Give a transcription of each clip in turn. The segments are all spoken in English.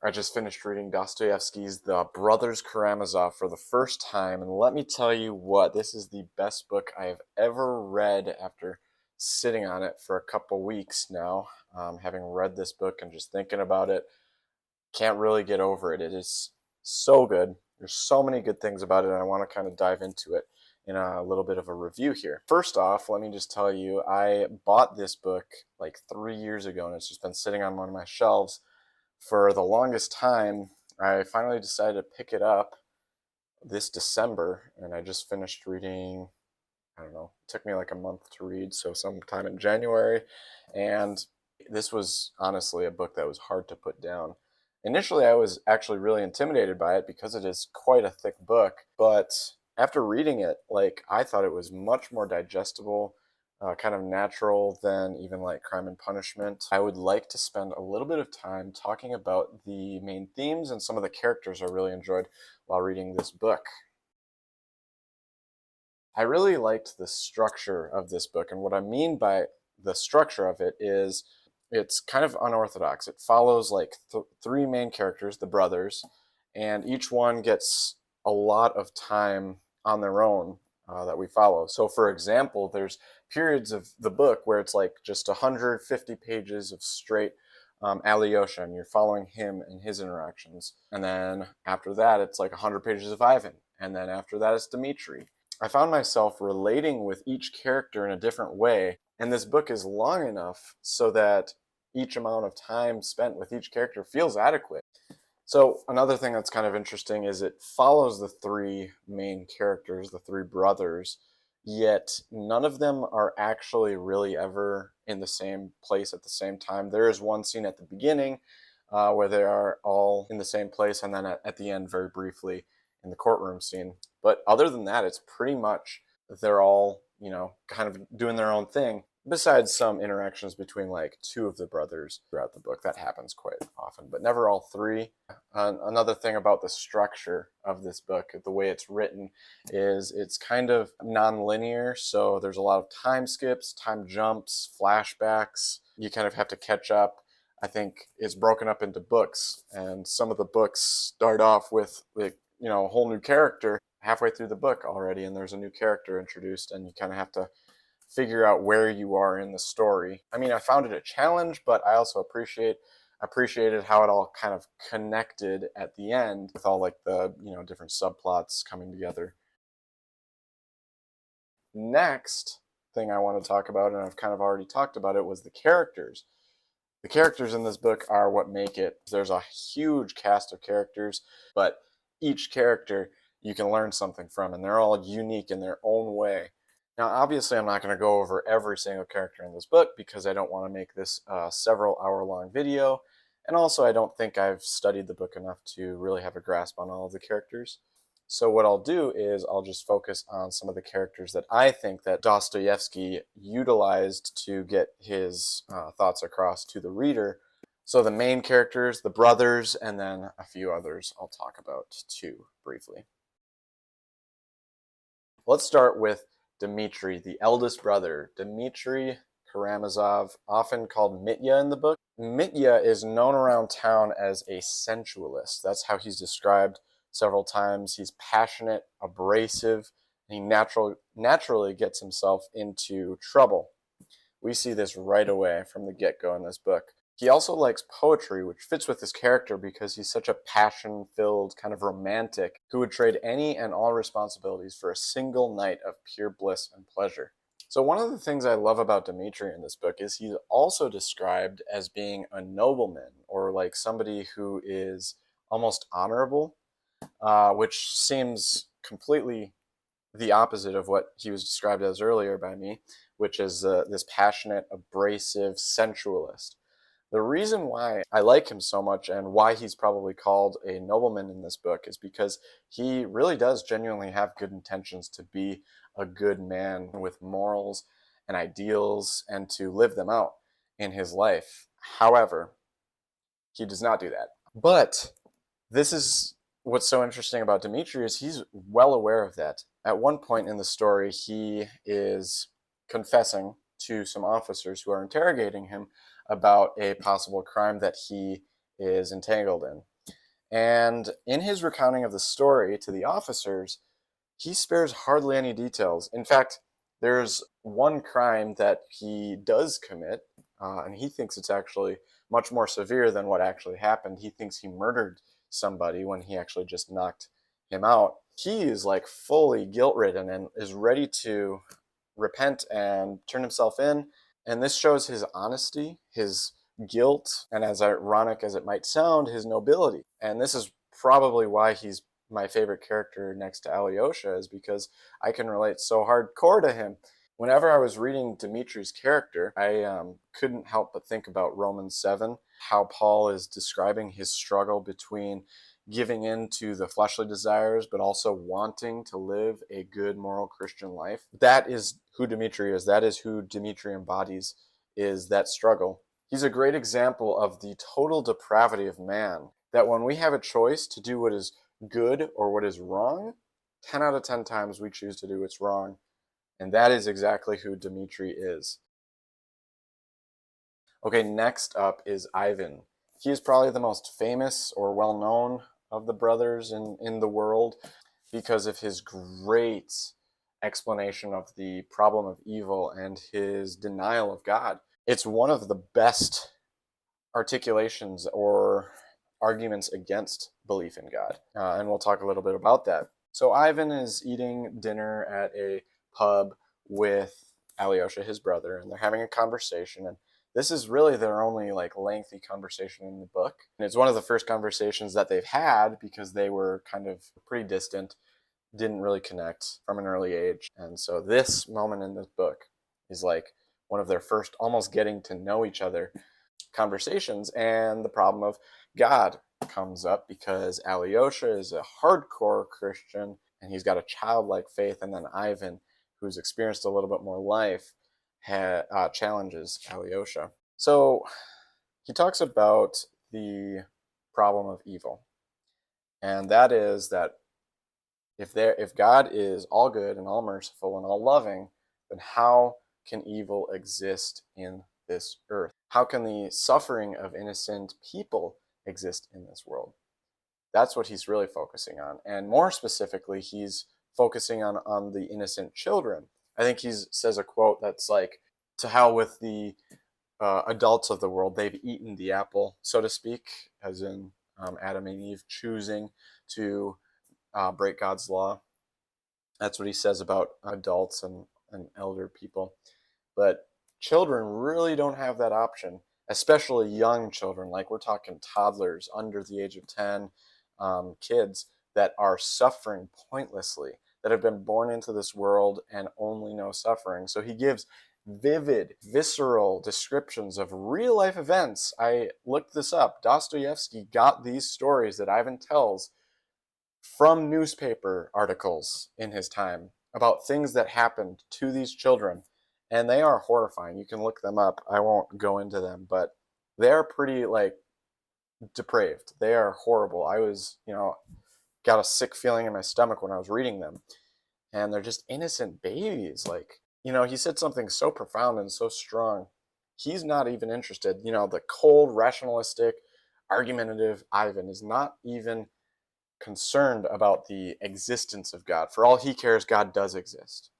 I just finished reading Dostoevsky's The Brothers Karamazov for the first time, and let me tell you what, this is the best book I have ever read after sitting on it for a couple weeks now. Having read this book and just thinking about it, can't really get over it. It is so good. There's so many good things about it, and I want to kind of dive into it in a little bit of a review here. First off, let me just tell you, I bought this book like 3 years ago, and it's just been sitting on one of my shelves for the longest time. I finally decided to pick it up this December, and I just finished reading, I don't know, it took me like a month to read, so sometime in January. And this was honestly a book that was hard to put down. Initially, I was actually really intimidated by it because it is quite a thick book, but after reading it, like, I thought it was much more digestible, kind of natural than even like Crime and Punishment. I would like to spend a little bit of time talking about the main themes and some of the characters I really enjoyed while reading this book. I really liked the structure of this book, and what I mean by the structure of it is it's kind of unorthodox. It follows like three main characters, the brothers, and each one gets a lot of time on their own that we follow. So, for example, there's periods of the book where it's like just 150 pages of straight Alyosha, and you're following him and his interactions. And then after that, it's like 100 pages of Ivan. And then after that, it's Dmitri. I found myself relating with each character in a different way, and this book is long enough so that each amount of time spent with each character feels adequate. So another thing that's kind of interesting is it follows the three main characters, the three brothers, yet none of them are actually really ever in the same place at the same time. There is one scene at the beginning where they are all in the same place, and then at the end, very briefly, in the courtroom scene. But other than that, it's pretty much they're all, kind of doing their own thing, besides some interactions between like two of the brothers throughout the book. That happens quite often, but never all three. Another thing about the structure of this book, the way it's written, is it's kind of non-linear. So there's a lot of time skips, time jumps, flashbacks. You kind of have to catch up. I think it's broken up into books, and some of the books start off with like, a whole new character halfway through the book already, and there's a new character introduced, and you kind of have to figure out where you are in the story. I mean, I found it a challenge, but I also appreciated how it all kind of connected at the end with all like the, different subplots coming together. Next thing I want to talk about, and I've kind of already talked about it, was the characters. The characters in this book are what make it. There's a huge cast of characters, but each character you can learn something from, and they're all unique in their own way. Now, obviously, I'm not going to go over every single character in this book because I don't want to make this a several hour-long video, and also I don't think I've studied the book enough to really have a grasp on all of the characters. So what I'll do is I'll just focus on some of the characters that I think that Dostoevsky utilized to get his thoughts across to the reader. So the main characters, the brothers, and then a few others I'll talk about too briefly. Let's start with Dmitri, the eldest brother. Dmitri Karamazov, often called Mitya in the book. Mitya is known around town as a sensualist. That's how he's described several times. He's passionate, abrasive, and he naturally gets himself into trouble. We see this right away from the get-go in this book. He also likes poetry, which fits with his character because he's such a passion-filled kind of romantic who would trade any and all responsibilities for a single night of pure bliss and pleasure. So one of the things I love about Dmitri in this book is he's also described as being a nobleman, or like somebody who is almost honorable, which seems completely the opposite of what he was described as earlier by me, which is this passionate, abrasive sensualist. The reason why I like him so much and why he's probably called a nobleman in this book is because he really does genuinely have good intentions to be a good man with morals and ideals and to live them out in his life. However, he does not do that. But this is what's so interesting about Dmitri is he's well aware of that. At one point in the story, he is confessing to some officers who are interrogating him about a possible crime that he is entangled in. And in his recounting of the story to the officers, he spares hardly any details. In fact, there's one crime that he does commit, and he thinks it's actually much more severe than what actually happened. He thinks he murdered somebody when he actually just knocked him out. He is like fully guilt-ridden and is ready to repent and turn himself in. And this shows his honesty, his guilt, and as ironic as it might sound, his nobility. And this is probably why he's my favorite character next to Alyosha, is because I can relate so hardcore to him. Whenever I was reading Dimitri's character, I couldn't help but think about Romans 7, how Paul is describing his struggle between giving in to the fleshly desires, but also wanting to live a good moral Christian life. That is who Dimitri is. That is who Dimitri embodies, is that struggle. He's a great example of the total depravity of man, that when we have a choice to do what is good or what is wrong, 10 out of 10 times we choose to do what's wrong. And that is exactly who Dimitri is. Okay, next up is Ivan. He is probably the most famous or well-known of the brothers in the world because of his great explanation of the problem of evil and his denial of God. It's one of the best articulations or arguments against belief in God, and we'll talk a little bit about that. So Ivan is eating dinner at a pub with Alyosha, his brother, and they're having a conversation, and this is really their only like lengthy conversation in the book. And it's one of the first conversations that they've had because they were kind of pretty distant, didn't really connect from an early age. And so this moment in this book is like one of their first almost getting to know each other conversations. And the problem of God comes up because Alyosha is a hardcore Christian and he's got a childlike faith. And then Ivan, who's experienced a little bit more life, challenges Alyosha. So he talks about the problem of evil. And that is that if God is all good and all merciful and all loving, then how can evil exist in this earth? How can the suffering of innocent people exist in this world? That's what he's really focusing on. And more specifically, he's focusing on the innocent children. I think he says a quote that's like, to hell with the adults of the world. They've eaten the apple, so to speak, as in Adam and Eve choosing to break God's law. That's what he says about adults and elder people. But children really don't have that option, especially young children. Like we're talking toddlers under the age of 10, kids that are suffering pointlessly, that have been born into this world and only know suffering. So he gives vivid, visceral descriptions of real life events. I looked this up. Dostoevsky got these stories that Ivan tells from newspaper articles in his time about things that happened to these children. And they are horrifying. You can look them up. I won't go into them, but they're pretty like depraved. They are horrible. I was, got a sick feeling in my stomach when I was reading them. And they're just innocent babies. Like, he said something so profound and so strong. He's not even interested. The cold, rationalistic, argumentative Ivan is not even concerned about the existence of God. For all he cares, God does exist.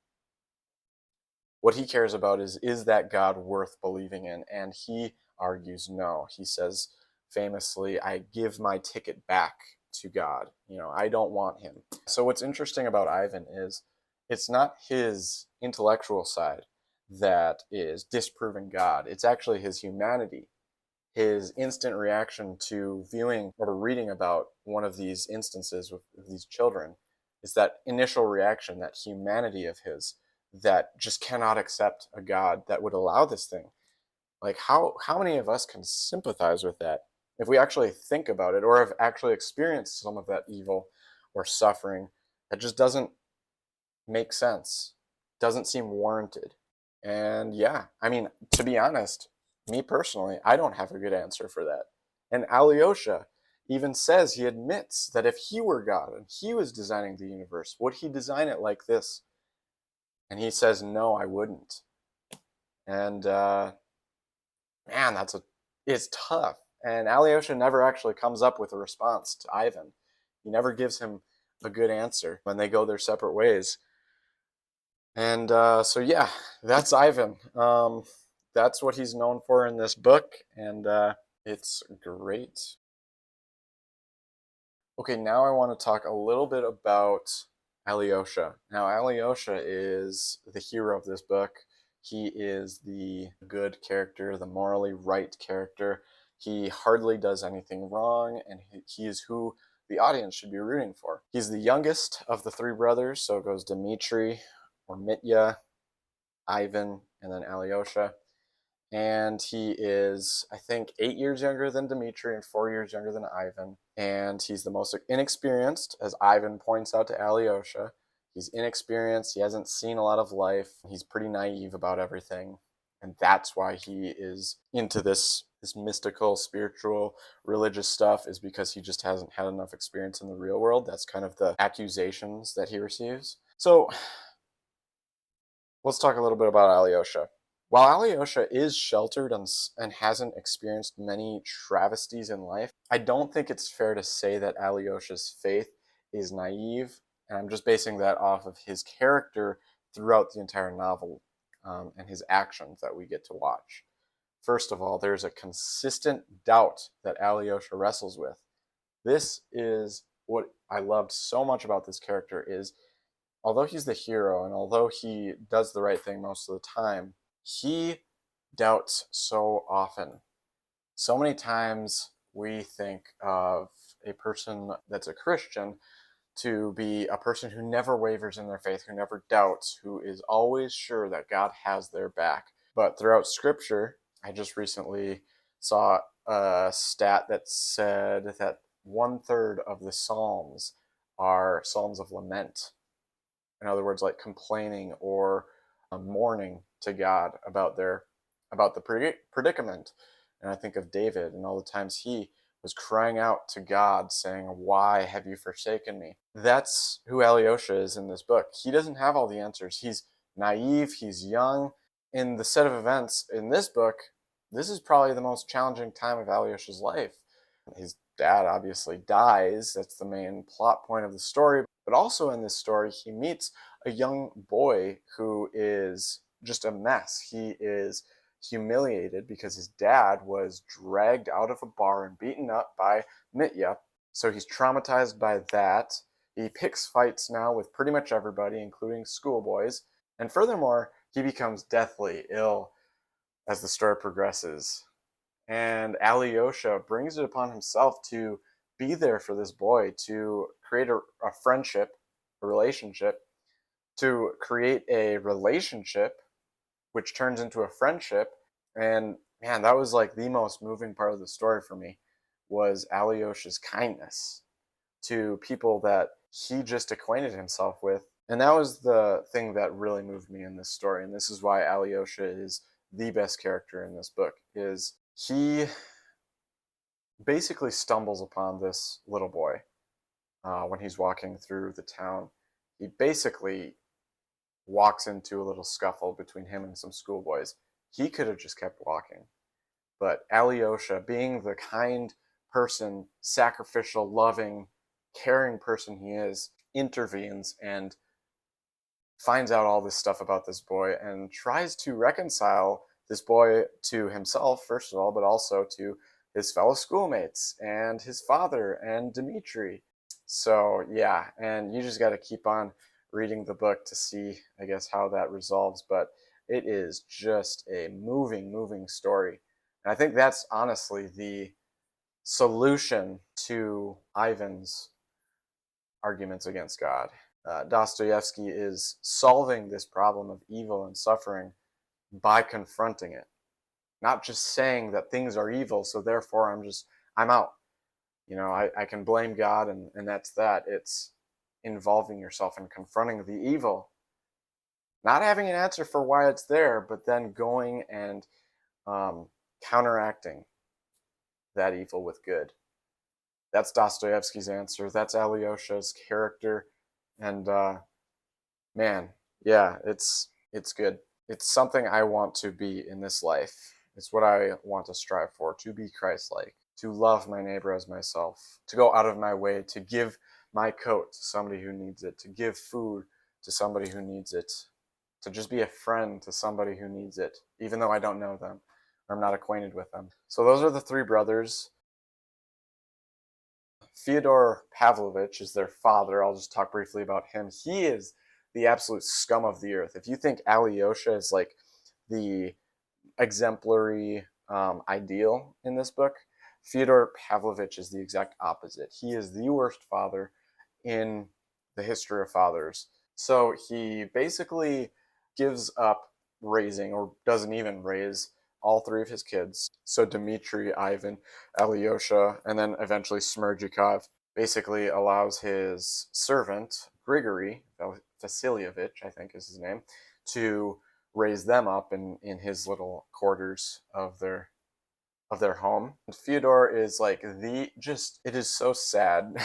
What he cares about is that God worth believing in? And he argues no. He says famously, I give my ticket back to God. I don't want him. So what's interesting about Ivan is it's not his intellectual side that is disproving God. It's actually his humanity, his instant reaction to viewing or reading about one of these instances with these children is that initial reaction, that humanity of his that just cannot accept a God that would allow this thing. Like how many of us can sympathize with that if we actually think about it or have actually experienced some of that evil or suffering that just doesn't make sense, doesn't seem warranted. And yeah, to be honest, me personally, I don't have a good answer for that. And Alyosha even says, he admits that if he were God and he was designing the universe, would he design it like this? And he says, no, I wouldn't. And man, it's tough. And Alyosha never actually comes up with a response to Ivan. He never gives him a good answer when they go their separate ways. And so, yeah, that's Ivan. That's what he's known for in this book, and it's great. Okay, now I want to talk a little bit about Alyosha. Now, Alyosha is the hero of this book. He is the good character, the morally right character. He hardly does anything wrong, and he is who the audience should be rooting for. He's the youngest of the three brothers, so it goes Dmitri or Mitya, Ivan, and then Alyosha. And he is, I think, 8 years younger than Dmitri and 4 years younger than Ivan. And he's the most inexperienced, as Ivan points out to Alyosha. He's inexperienced. He hasn't seen a lot of life. He's pretty naive about everything. And that's why he is into this mystical, spiritual, religious stuff, is because he just hasn't had enough experience in the real world. That's kind of the accusations that he receives. So let's talk a little bit about Alyosha. While Alyosha is sheltered and hasn't experienced many travesties in life, I don't think it's fair to say that Alyosha's faith is naive, and I'm just basing that off of his character throughout the entire novel, and his actions that we get to watch. First of all, there's a consistent doubt that Alyosha wrestles with. This is what I loved so much about this character, is although he's the hero and although he does the right thing most of the time, he doubts so often. So many times we think of a person that's a Christian to be a person who never wavers in their faith, who never doubts, who is always sure that God has their back. But throughout Scripture, I just recently saw a stat that said that 1/3 of the Psalms are Psalms of lament. In other words, like complaining or mourning to God about the predicament. And I think of David and all the times he was crying out to God saying, "Why have you forsaken me?" That's who Alyosha is in this book. He doesn't have all the answers. He's naive, he's young. In the set of events in this book, this is probably the most challenging time of Alyosha's life. His dad obviously dies. That's the main plot point of the story. But also in this story, he meets a young boy who is just a mess. He is humiliated because his dad was dragged out of a bar and beaten up by Mitya. So he's traumatized by that. He picks fights now with pretty much everybody, including schoolboys. And furthermore, he becomes deathly ill as the story progresses. And Alyosha brings it upon himself to be there for this boy, to create a friendship, a relationship, to create a relationship, which turns into a friendship. And man, that was like the most moving part of the story for me, was Alyosha's kindness to people that he just acquainted himself with. And that was the thing that really moved me in this story. And this is why Alyosha is the best character in this book, is he basically stumbles upon this little boy when he's walking through the town. He basically walks into a little scuffle between him and some schoolboys. He could have just kept walking. But Alyosha, being the kind person, sacrificial, loving, caring person he is, intervenes and finds out all this stuff about this boy and tries to reconcile this boy to himself, first of all, but also to his fellow schoolmates and his father and Dmitri. So, yeah, and you just got to keep on reading the book to see, I guess, how that resolves. But it is just a moving, moving story. And I think that's honestly the solution to Ivan's arguments against God. Dostoevsky is solving this problem of evil and suffering by confronting it, not just saying that things are evil, so therefore I'm out. I can blame God and that's that. It's involving yourself in confronting the evil, not having an answer for why it's there, but then going and counteracting that evil with good. That's Dostoevsky's answer. That's Alyosha's character. And man, yeah, it's good. It's something I want to be in this life. It's what I want to strive for, to be Christ-like. to love my neighbor as myself, to go out of my way to give my coat to somebody who needs it, to give food to somebody who needs it, to just be a friend to somebody who needs it, even though I don't know them or I'm not acquainted with them. So those are the three brothers. Fyodor Pavlovich is their father. I'll just talk briefly about him. He is the absolute scum of the earth. If you think Alyosha is like the exemplary ideal in this book, Fyodor Pavlovich is the exact opposite. He is the worst father in the history of fathers. So he basically gives up raising, or doesn't even raise, all three of his kids. So Dmitri, Ivan, Alyosha, and then eventually Smerdyakov, basically allows his servant, Grigory Vasilievich, I think is his name, to raise them up in his little quarters of their home. And Fyodor is like it is so sad.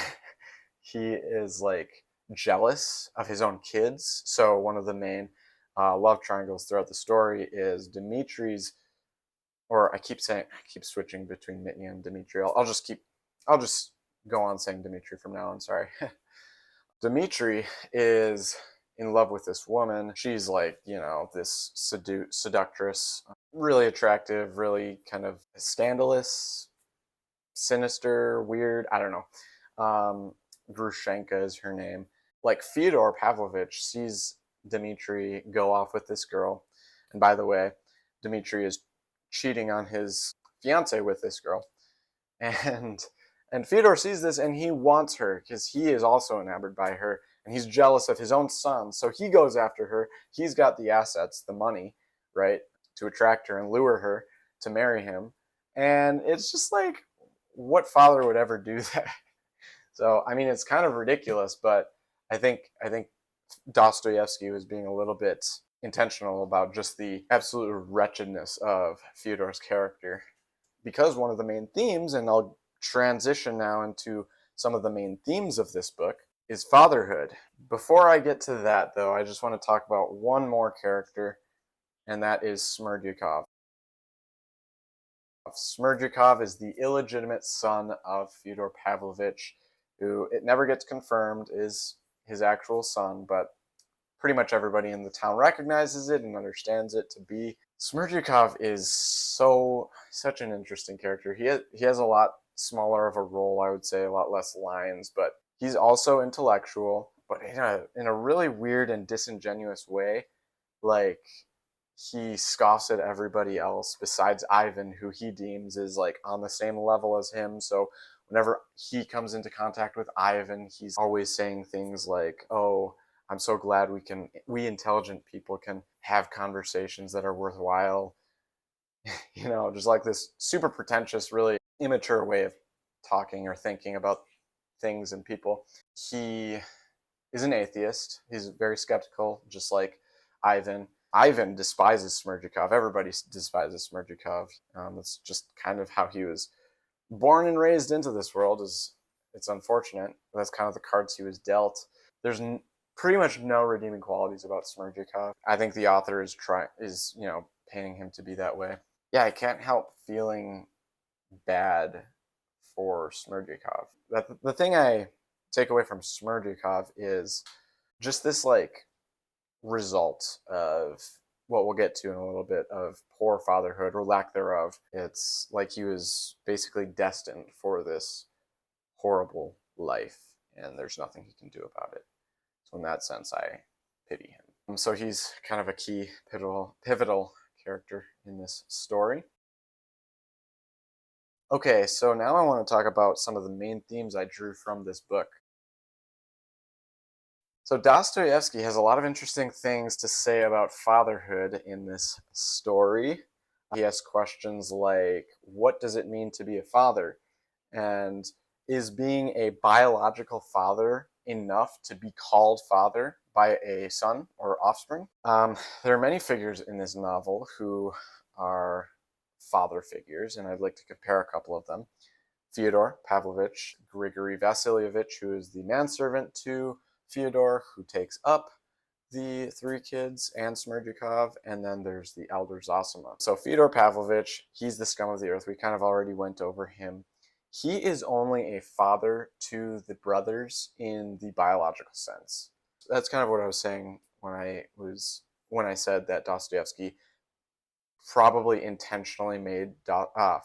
He is like jealous of his own kids. So one of the main love triangles throughout the story is Dimitri's, or I keep switching between Mitni and Dmitri. I'll just go on saying Dmitri from now on. Sorry. Dmitri is in love with this woman. She's like, this seductress, really attractive, really kind of scandalous, sinister, weird. I don't know. Grushenka is her name. Like Fyodor Pavlovich sees Dmitri go off with this girl. And by the way, Dmitri is cheating on his fiance with this girl. And Fyodor sees this and he wants her because he is also enamored by her and he's jealous of his own son. So he goes after her. He's got the assets, the money, right, to attract her and lure her to marry him. And it's just like, what father would ever do that? So, I mean, it's kind of ridiculous, but I think Dostoevsky was being a little bit intentional about just the absolute wretchedness of Fyodor's character. Because one of the main themes, and I'll transition now into some of the main themes of this book, is fatherhood. Before I get to that, though, I just want to talk about one more character, and that is Smerdyakov. Smerdyakov is the illegitimate son of Fyodor Pavlovich, who, it never gets confirmed, is his actual son, but pretty much everybody in the town recognizes it and understands it to be. Smerdyakov is such an interesting character. He has a lot smaller of a role, I would say, a lot less lines, but he's also intellectual, but in a really weird and disingenuous way. Like, he scoffs at everybody else besides Ivan, who he deems is like on the same level as him. So whenever he comes into contact with Ivan, he's always saying things like, "Oh, I'm so glad we intelligent people can have conversations that are worthwhile." Just like this super pretentious, really immature way of talking or thinking about things and people. He is an atheist. He's very skeptical, just like Ivan. Ivan despises Smerdyakov. Everybody despises Smerdyakov. That's just kind of how he was born and raised into this world. It's unfortunate. That's kind of the cards he was dealt. There's pretty much no redeeming qualities about Smerdyakov. I think the author is painting him to be that way. Yeah, I can't help feeling bad for Smerdyakov. The thing I take away from Smerdyakov is just this like result of what we'll get to in a little bit of poor fatherhood or lack thereof. It's like he was basically destined for this horrible life and there's nothing he can do about it. So in that sense, I pity him. So he's kind of a key pivotal character in this story. Okay, so now I want to talk about some of the main themes I drew from this book. So Dostoevsky has a lot of interesting things to say about fatherhood in this story. He asks questions like, what does it mean to be a father? And is being a biological father enough to be called father by a son or offspring? There are many figures in this novel who are father figures, and I'd like to compare a couple of them. Fyodor Pavlovich, Grigory Vasilievich, who is the manservant to Fyodor, who takes up the three kids, and Smerdyakov, and then there's the elder Zosima. So Fyodor Pavlovich, he's the scum of the earth. We kind of already went over him. he is only a father to the brothers in the biological sense. That's kind of what I was saying when I said that Dostoevsky probably intentionally made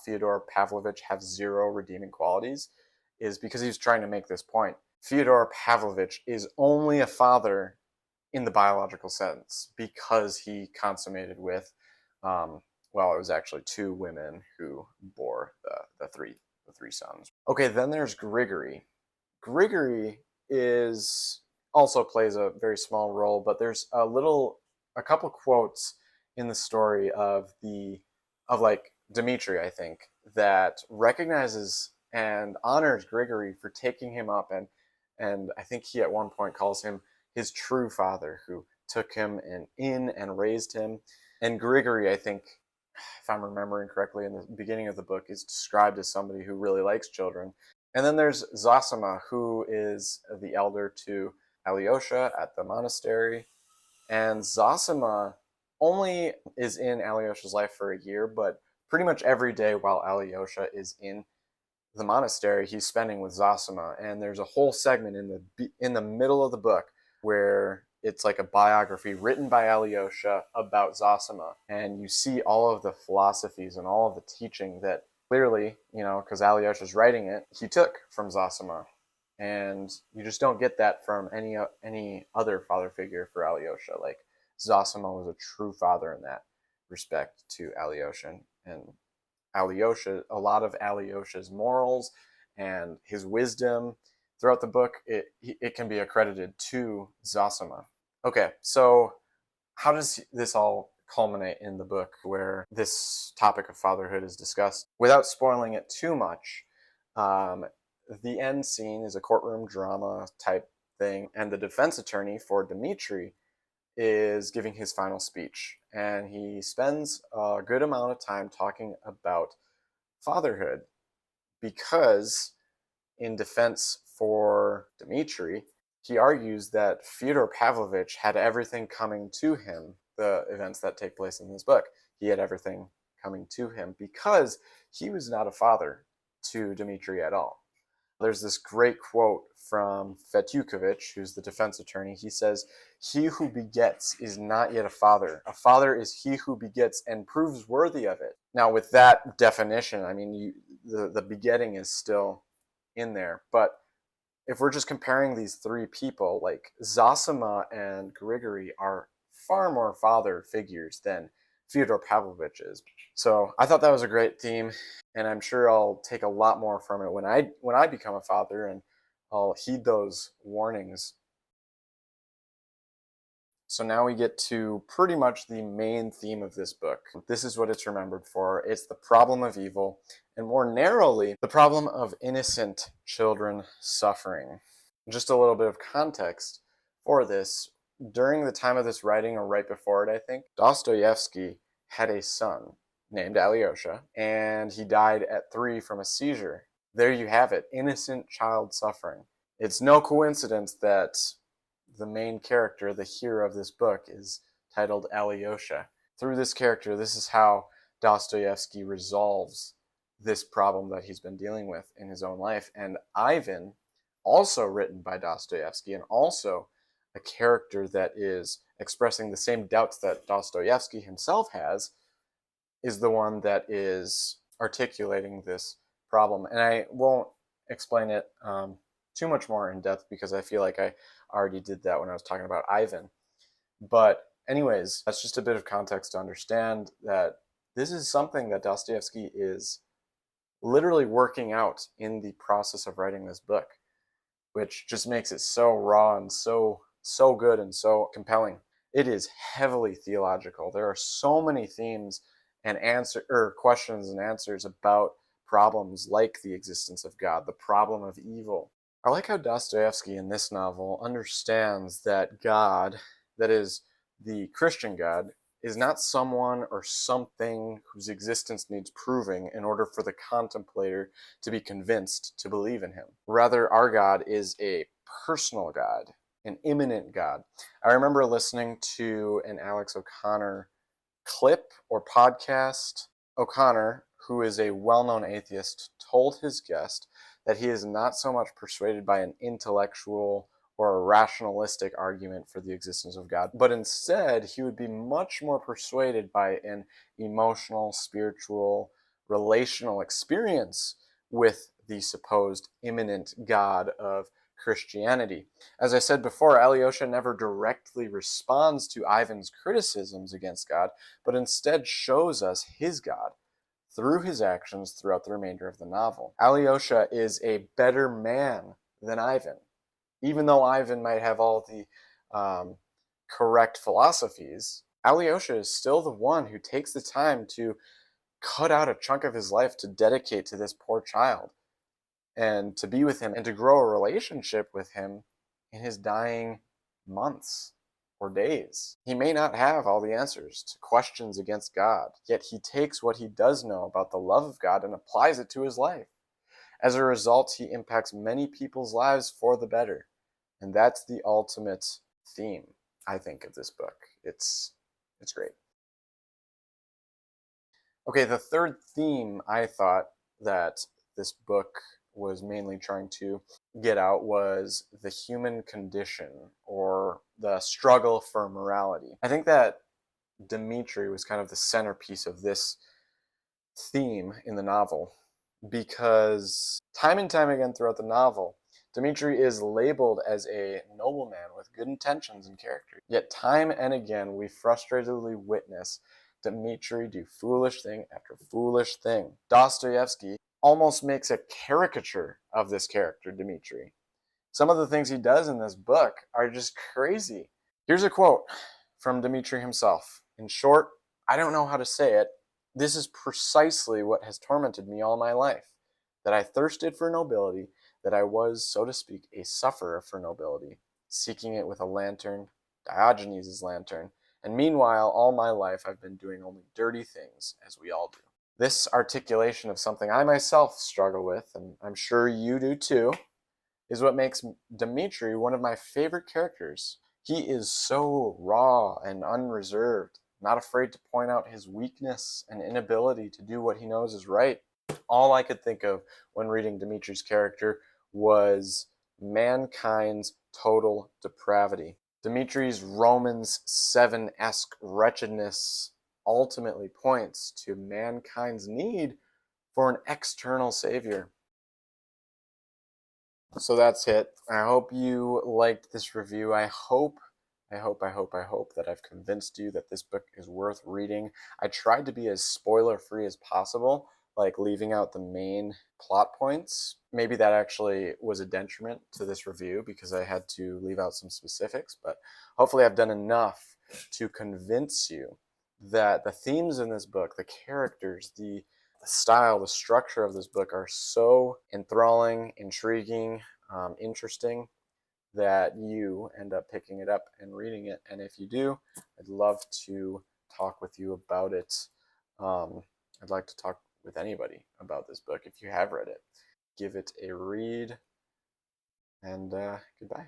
Fyodor Pavlovich have zero redeeming qualities, is because he was trying to make this point. Fyodor Pavlovich is only a father in the biological sense because he consummated with, well, it was actually two women who bore the three sons. Okay, then there's Grigory. Grigory is also plays a very small role, but there's a couple quotes in the story of like Dmitri, I think, that recognizes and honors Grigory for taking him up, and I think he at one point calls him his true father, who took him in and raised him. And Grigory, I think, if I'm remembering correctly, in the beginning of the book, is described as somebody who really likes children. And then there's Zosima, who is the elder to Alyosha at the monastery. And Zosima only is in Alyosha's life for a year, but pretty much every day while Alyosha is in the monastery, he's spending with Zosima. And there's a whole segment in the middle of the book where it's like a biography written by Alyosha about Zosima. And you see all of the philosophies and all of the teaching that clearly, because Alyosha's writing it, he took from Zosima. And you just don't get that from any other father figure for Alyosha. Like, Zosima was a true father in that respect to Alyosha. And Alyosha, a lot of Alyosha's morals and his wisdom throughout the book, it can be accredited to Zosima. Okay, so how does this all culminate in the book where this topic of fatherhood is discussed? Without spoiling it too much, the end scene is a courtroom drama type thing, and the defense attorney for Dmitri is giving his final speech, and he spends a good amount of time talking about fatherhood because, in defense for Dmitri, he argues that Fyodor Pavlovich had everything coming to him, the events that take place in this book. He had everything coming to him because he was not a father to Dmitri at all. There's this great quote from Fetyukovich, who's the defense attorney. He says, "He who begets is not yet a father. A father is he who begets and proves worthy of it." Now, with that definition, I mean, the begetting is still in there. But if we're just comparing these three people, like Zosima and Grigory are far more father figures than Fyodor Pavlovich is. So I thought that was a great theme, and I'm sure I'll take a lot more from it when I become a father, and I'll heed those warnings. So now we get to pretty much the main theme of this book. This is what it's remembered for. It's the problem of evil, and more narrowly, the problem of innocent children suffering. Just a little bit of context for this. During the time of this writing, or right before it, I think, Dostoevsky had a son named Alyosha, and he died at 3 from a seizure. There you have it, innocent child suffering. It's no coincidence that the main character, the hero of this book, is titled Alyosha. Through this character, this is how Dostoevsky resolves this problem that he's been dealing with in his own life. And Ivan, also written by Dostoevsky, and also a character that is expressing the same doubts that Dostoevsky himself has, is the one that is articulating this problem. And I won't explain it too much more in depth because I feel like I already did that when I was talking about Ivan. But anyways, that's just a bit of context to understand that this is something that Dostoevsky is literally working out in the process of writing this book, which just makes it so raw and so good and so compelling. It is heavily theological. There are so many themes and questions and answers about problems like the existence of God, the problem of evil. I like how Dostoevsky in this novel understands that God, that is, the Christian God, is not someone or something whose existence needs proving in order for the contemplator to be convinced to believe in him. Rather, our God is a personal God, an immanent God. I remember listening to an Alex O'Connor clip or podcast. O'Connor, who is a well-known atheist, told his guest that he is not so much persuaded by an intellectual or a rationalistic argument for the existence of God, but instead he would be much more persuaded by an emotional, spiritual, relational experience with the supposed immanent God of Christianity. As I said before, Alyosha never directly responds to Ivan's criticisms against God, but instead shows us his God through his actions throughout the remainder of the novel. Alyosha is a better man than Ivan. Even though Ivan might have all the correct philosophies, Alyosha is still the one who takes the time to cut out a chunk of his life to dedicate to this poor child and to be with him and to grow a relationship with him in his dying months or days. He may not have all the answers to questions against God, yet he takes what he does know about the love of God and applies it to his life. As a result, he impacts many people's lives for the better. And that's the ultimate theme, I think, of this book. It's great. Okay, the third theme I thought that this book was mainly trying to get out was the human condition, or the struggle for morality. I think that Dmitri was kind of the centerpiece of this theme in the novel, because time and time again throughout the novel, Dmitri is labeled as a nobleman with good intentions and character. Yet time and again, we frustratedly witness Dmitri do foolish thing after foolish thing. Dostoevsky almost makes a caricature of this character, Dmitri. Some of the things he does in this book are just crazy. Here's a quote from Dmitri himself. In short, I don't know how to say it. This is precisely what has tormented me all my life, that I thirsted for nobility, that I was, so to speak, a sufferer for nobility, seeking it with a lantern, Diogenes' lantern, and meanwhile, all my life I've been doing only dirty things, as we all do. This articulation of something I myself struggle with, and I'm sure you do too, is what makes Dmitri one of my favorite characters. He is so raw and unreserved, not afraid to point out his weakness and inability to do what he knows is right. All I could think of when reading Dmitri's character was mankind's total depravity. Dmitri's Romans 7-esque wretchedness ultimately points to mankind's need for an external savior. So that's it. I hope you liked this review. I hope that I've convinced you that this book is worth reading. I tried to be as spoiler-free as possible, like leaving out the main plot points. Maybe that actually was a detriment to this review because I had to leave out some specifics, but hopefully I've done enough to convince you that the themes in this book, the characters, the style, the structure of this book are so enthralling, intriguing, interesting, that you end up picking it up and reading it. And if you do, I'd love to talk with you about it. I'd like to talk with anybody about this book if you have read it. Give it a read, and goodbye.